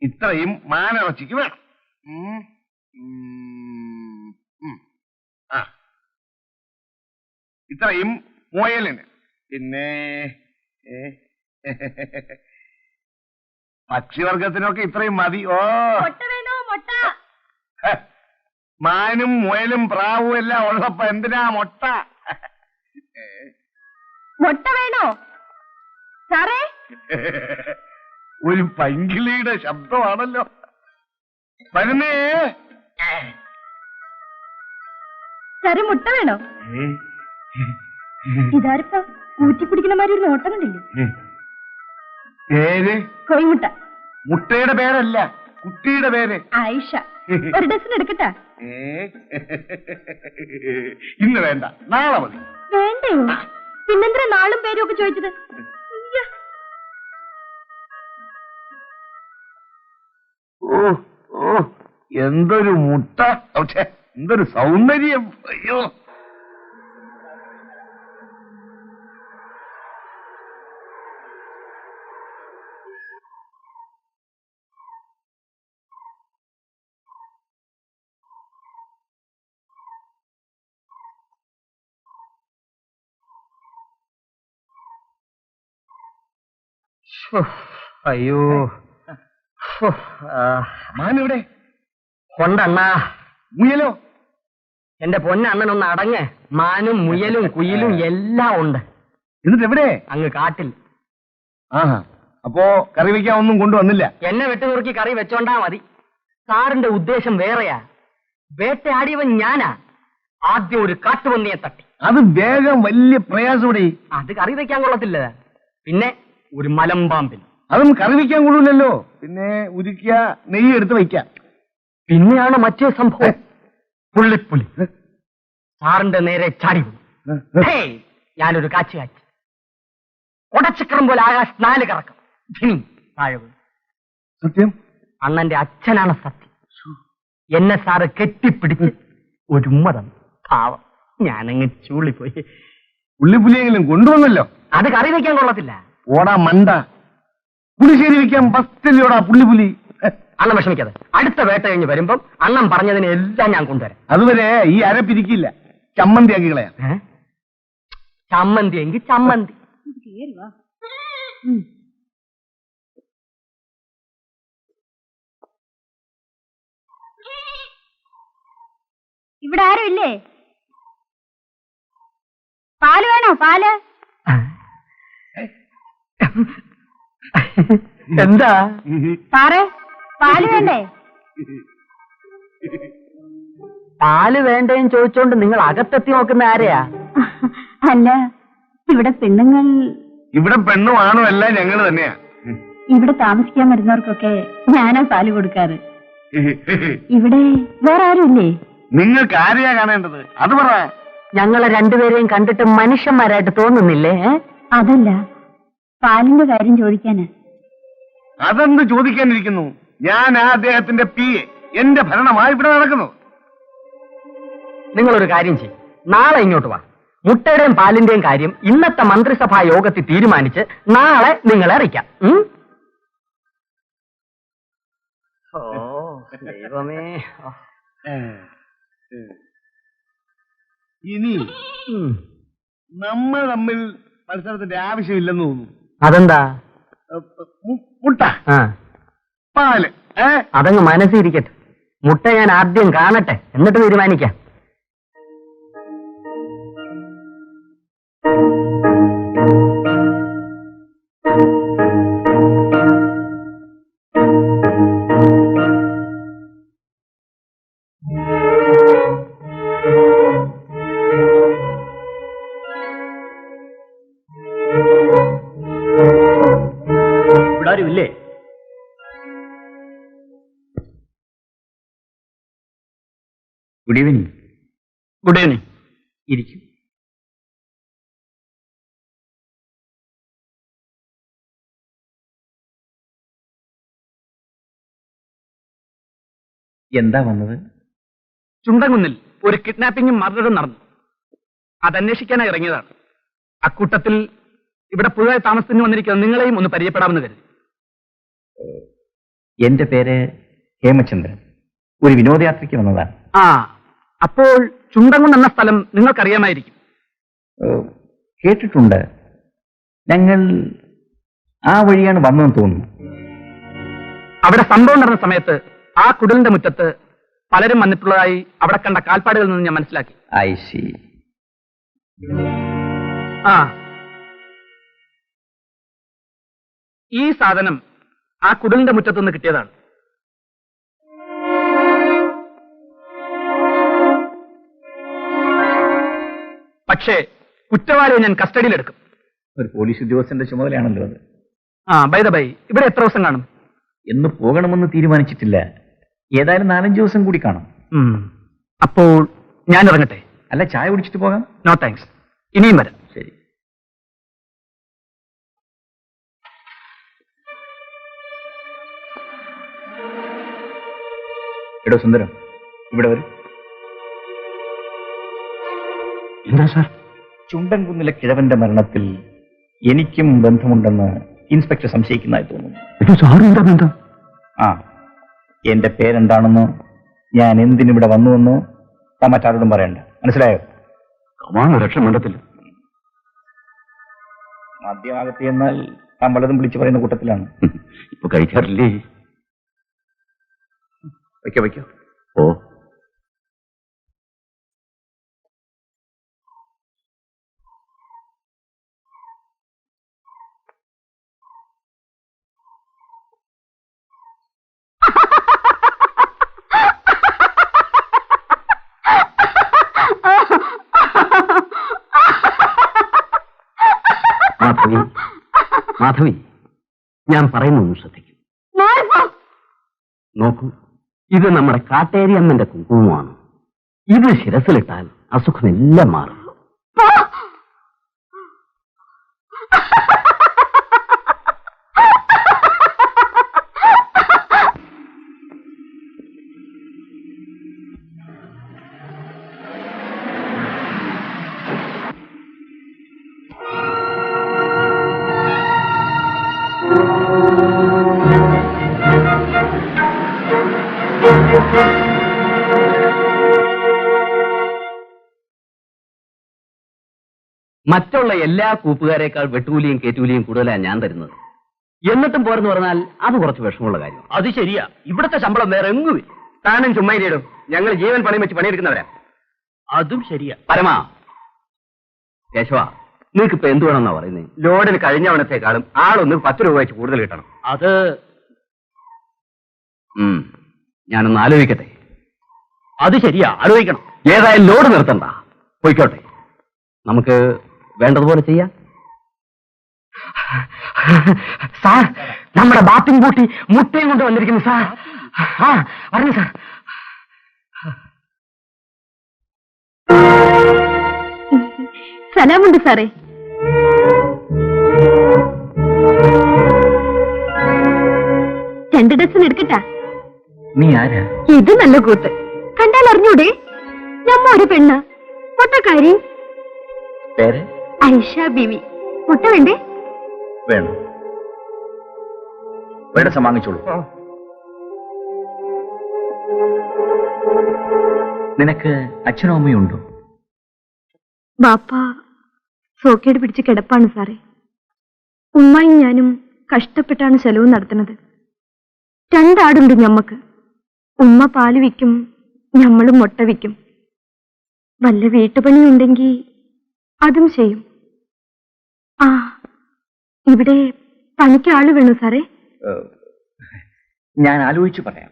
ഇത്രയും മാനിറച്ചിക്ക് വേണം. ആ ഇത്രയും മുയലിന്. പിന്നെ പക്ഷിവർഗത്തിനൊക്കെ ഇത്രയും മതി. ഓ മാനും മുയലും പ്രാവും എല്ലാം ഉള്ളപ്പോ എന്തിനാ മുട്ട? മുട്ട വേണോ സാറേ? ഒരു പൈങ്കിളിയുടെ ശബ്ദമാണല്ലോ. വരുന്നേ സാറേ, മുട്ട വേണോ? ഇതാരിപ്പോ ഊറ്റിപ്പിടിക്കുന്ന മാതിരി ഒരു നോട്ടം കണ്ടില്ലേ? പേര് കോഴിമുട്ട. മുട്ടയുടെ പേരല്ല, കുട്ടിയുടെ പേര് ആയിഷ. ഒരു ഡസൻ എടുക്കട്ടാ? ഇന്ന് വേണ്ട, നാളെ മതി. വേണ്ടയോ? പിന്നെന്തിനാ നാളും പേരും ഒക്കെ ചോദിച്ചത്? ഓ ഓ എന്തൊരു മുട്ട, എന്തൊരു സൗന്ദര്യം. അയ്യോ, അയ്യോ, മാനിവിടെ കൊണ്ടണ്ണാ. മുയലോ? എന്റെ പൊന്നണ്ണനൊന്ന് അടങ്ങ്. മാനും മുയലും കുയിലും എല്ലാം ഉണ്ട്. എന്നിട്ട് എവിടെ? അങ്ങ് കാട്ടിൽ. ആഹാ, അപ്പോ കറി വെക്കാൻ ഒന്നും കൊണ്ടുവന്നില്ല? എന്നെ വെട്ടുനുറുക്കി കറി വെച്ചോണ്ടാ മതി. സാറിന്റെ ഉദ്ദേശം വേറെയാ. വേട്ടയാടിയവൻ ഞാനാ. ആദ്യം ഒരു കാട്ടുപന്നിയെ തട്ടി. അത് വേഗം വലിയ പ്രയാസോടെ. അത് കറി വെക്കാൻ കൊള്ളത്തില്ല. പിന്നെ ഒരു മലമ്പാമ്പിൽ. അതും കറി വെക്കാൻ കൊള്ളൂല്ലോ. പിന്നെ ഉരുക്കിയ നെയ്യ് എടുത്ത് വയ്ക്കാം. പിന്നെയാണ് മറ്റേ സംഭവം. പുള്ളിപ്പുലി സാറിന്റെ നേരെ ചാടി. ഞാനൊരു കാച്ചു കാച്ചു. ഉടച്ചക്രം പോലെ ആകാശ് 4 കറക്കം. താഴെ. സത്യം? അണ്ണന്റെ അച്ഛനാണ് സത്യം. എന്നെ സാറ് കെട്ടിപ്പിടിച്ച് ഒരു ഉമ്മതം. പാവം, ഞാനങ്ങ് ചൂളിപ്പോയി. പുള്ളിപ്പുലിയെങ്കിലും കൊണ്ടുവന്നല്ലോ. അത് കറി വെക്കാൻ കൊള്ളത്തില്ല. ഓടാ മണ്ട, പുളിശ്ശേരി വെക്കാൻ ബസ്റ്റില്ലോടാ പുള്ളിപ്പുലി. അണ്ണൻ വിഷമിക്കാതെ. അടുത്ത വേട്ട കഴിഞ്ഞ് വരുമ്പം അണ്ണൻ പറഞ്ഞതിനെ എല്ലാം ഞാൻ കൊണ്ടുവരാം. അതുവരെ ഈ അരപ്പിരിക്കില്ല, ചമ്മന്തി ആക്കി കളയാം. ചമ്മന്തി എങ്കിൽ ചമ്മന്തി. ഇവിടെ ആരും ഇല്ലേ? പാല് വേണോ? പാല്? എന്താ സാറേ, പാല് വേണ്ടേ? പാല് വേണ്ടേന്ന് ചോദിച്ചോണ്ട് നിങ്ങൾ അകത്തെത്തി നോക്കുന്ന ആരെയാ? അല്ല, ഇവിടെ പെണ്ണുങ്ങൾ. ഇവിടെ പെണ്ണും ആണും എല്ലാം ഞങ്ങൾ തന്നെയാ. ഇവിടെ താമസിക്കാൻ വരുന്നവർക്കൊക്കെ ഞാനാ പാല് കൊടുക്കാറ്. ഇവിടെ വേറെ ആരും ഇല്ലേ? നിങ്ങൾക്ക് ആരെയാ കാണേണ്ടത്? അത് പറ. ഞങ്ങളെ രണ്ടുപേരെയും കണ്ടിട്ട് മനുഷ്യന്മാരായിട്ട് തോന്നുന്നില്ലേ? അതല്ല, പാലിന്റെ കാര്യം ചോദിക്കാനാ. അതെന്ത് ചോദിക്കാനിരിക്കുന്നു? ഞാൻ അദ്ദേഹത്തിന്റെ PA. എന്റെ ഭരണമായി ഇവിടെ നടക്കുന്നു. നിങ്ങളൊരു കാര്യം ചെയ്യും, നാളെ ഇങ്ങോട്ട് വാ. മുട്ടയുടെയും പാലിന്റെയും കാര്യം ഇന്നത്തെ മന്ത്രിസഭാ യോഗത്തിൽ തീരുമാനിച്ച് നാളെ നിങ്ങളെ അറിയിക്കാം. ഓ ദൈവമേ. ഇനി നമ്മൾ തമ്മിൽ മത്സരത്തിന്റെ ആവശ്യമില്ലെന്ന് തോന്നുന്നു. അതെന്താ? മുട്ട, പാല് അതങ്ങ് മനസ്സിരിക്കട്ടെ. മുട്ട ഞാൻ ആദ്യം കാണട്ടെ, എന്നിട്ട് തീരുമാനിക്കാം. ഇവിടെ ആരുമില്ലേ? Good evening. Good evening. ഇരിക്കും. എന്താ വന്നത്? ചുണ്ടൻകുന്നിൽ ഒരു കിഡ്നാപ്പിംഗും മർഡറും നടന്നു. അതന്വേഷിക്കാനായി ഇറങ്ങിയതാണ്. അക്കൂട്ടത്തിൽ ഇവിടെ പുതുതായി താമസത്തിന് വന്നിരിക്കുന്ന നിങ്ങളെയും ഒന്ന് പരിചയപ്പെടാമെന്ന് കരുതി. എന്റെ പേര് ഹേമചന്ദ്രൻ. ഒരു വിനോദയാത്രയ്ക്ക് വന്നതാണ്. ആ, അപ്പോൾ ചുണ്ടൻകുന്ന് എന്ന സ്ഥലം നിങ്ങൾക്കറിയാമായിരിക്കും. കേട്ടിട്ടുണ്ട്. ഞങ്ങൾ ആ വഴിയാണ് വന്നതെന്ന് തോന്നുന്നു. അവിടെ സംഭവം നടന്ന സമയത്ത് ആ കുടിലിന്റെ മുറ്റത്ത് പലരും വന്നിട്ടുള്ളതായി അവിടെ കണ്ട കാൽപ്പാടുകളിൽ നിന്ന് ഞാൻ മനസ്സിലാക്കി. I C. ആ, ഈ സാധനം ആ കുടിലിന്റെ മുറ്റത്തുനിന്ന് കിട്ടിയതാണ്. പക്ഷേ കുറ്റവാളിയെ ഞാൻ കസ്റ്റഡിയിലെടുക്കും. ഒരു പോലീസ് ഉദ്യോഗസ്ഥന്റെ ചുമതലയാണല്ലോ അത്. ആ, ബൈ ദ ബൈ, ഇവിടെ എത്ര ദിവസം കാണും? എന്ന് പോകണമെന്ന് തീരുമാനിച്ചിട്ടില്ല. ഏതായാലും 4-5 ദിവസം കൂടി കാണും. അപ്പോൾ ഞാൻ ഇറങ്ങട്ടെ. അല്ല, ചായ കുടിച്ചിട്ട് പോകാം. നോ താങ്ക്സ്, ഇനിയും വരാം. ശരി. എടോ സുന്ദരം, ഇവിടെ വരും. എന്താ സാർ? ചുണ്ടൻകുന്നിലെ കിഴവന്റെ മരണത്തിൽ എനിക്കും ബന്ധമുണ്ടെന്ന് ഇൻസ്പെക്ടർ സംശയിക്കുന്നതായി തോന്നുന്നു. സാറിന്റെ ബന്ധം? ആ, എന്റെ പേരെന്താണെന്നോ ഞാൻ എന്തിനിവിടെ വന്നുവെന്നോ താൻ മറ്റാരോടും പറയണ്ട. മനസ്സിലായോ? രക്ഷമണ്ഡത്തിൽ മദ്യമാകത്തി എന്നാൽ താൻ പലതും വിളിച്ചു പറയുന്ന കൂട്ടത്തിലാണ്. ഇപ്പൊ കഴിക്കാറില്ലേ? വയ്ക്കോ വയ്ക്കോ. ഓ, മാധവി, മാധവി, ഞാൻ പറയുന്നൊന്ന് ശ്രദ്ധിക്കും. നോക്കൂ, ഇത് നമ്മുടെ കാട്ടേരി അമ്മന്റെ കുങ്കുമമാണ്. ഇത് ശിരസിലിട്ടാൽ അസുഖമെല്ലാം മാറും. മറ്റുള്ള എല്ലാ കൂപ്പുകാരേക്കാൾ വെട്ടുകൂലിയും കേറ്റുകൂലിയും കൂടുതലാണ് ഞാൻ തരുന്നത്. എന്നിട്ടും പോരെന്ന് പറഞ്ഞാൽ അത് കുറച്ച് വിഷമമുള്ള കാര്യം. അത് ശരിയാ. ഇവിടുത്തെ ശമ്പളം വേറെ എങ്ങുമില്ല. താനും ചുമ്മായിടും. ഞങ്ങൾ ജീവൻ പണയം വെച്ച് പണിയെടുക്കുന്നവരാ. അതും ശരിയാ. പരമാ, കേശവ, നിനക്കിപ്പോ എന്ത് വേണമെന്നാ പറയുന്നത്? ലോഡിന് കഴിഞ്ഞ വണത്തേക്കാളും ആളൊന്ന് 10 രൂപ വെച്ച് കൂടുതൽ കിട്ടണം. അത് ഞാനൊന്ന് ആലോചിക്കട്ടെ. അത് ശരിയാ, ആലോചിക്കണം. ഏതായാലും ലോഡ് നിർത്തണ്ട, പോയിക്കോട്ടെ. നമുക്ക് വേണ്ടതുപോലെ ചെയ്യാം. സാർ, നമ്മുടെ ബാത്തിങ് ബൂട്ടി മുട്ടയും കൊണ്ട് വന്നിരിക്കുന്നു സാർ. ആ, പറഞ്ഞു സാർ. സലാമുണ്ട് സാറേ. രണ്ട് ഡസൻ എടുക്കട്ടാ? നീ ആരാ? ഇത് നല്ല കൂത്ത് കണ്ടാൽ അറിഞ്ഞൂടെ? നമ്മ ഒരു പെണ്ണ് മുട്ടക്കാരി. പേര്? ഐഷ ബിവി. മുട്ട വേണ്ടേ? വേണം. വേണ്ട, വാങ്ങിച്ചോളൂ. നിനക്ക് അച്ഛനും അമ്മയും ഉണ്ടോ? ബാപ്പ സോക്കേട് പിടിച്ച് കിടപ്പാണ് സാറേ. ഉമ്മായും ഞാനും കഷ്ടപ്പെട്ടാണ് ചെലവ് നടത്തുന്നത്. 2 ആടുണ്ട് ഞമ്മക്ക്. ഉമ്മ പാല് വിൽക്കും, ഞമ്മളും മുട്ട വിൽക്കും. വല്ല വീട്ടുപണിയുണ്ടെങ്കിൽ അതും ചെയ്യും. ആ, ഇവിടെ പണിക്ക് ആള് വേണോ സാറേ? ഞാൻ ആലോചിച്ചു പറയാം.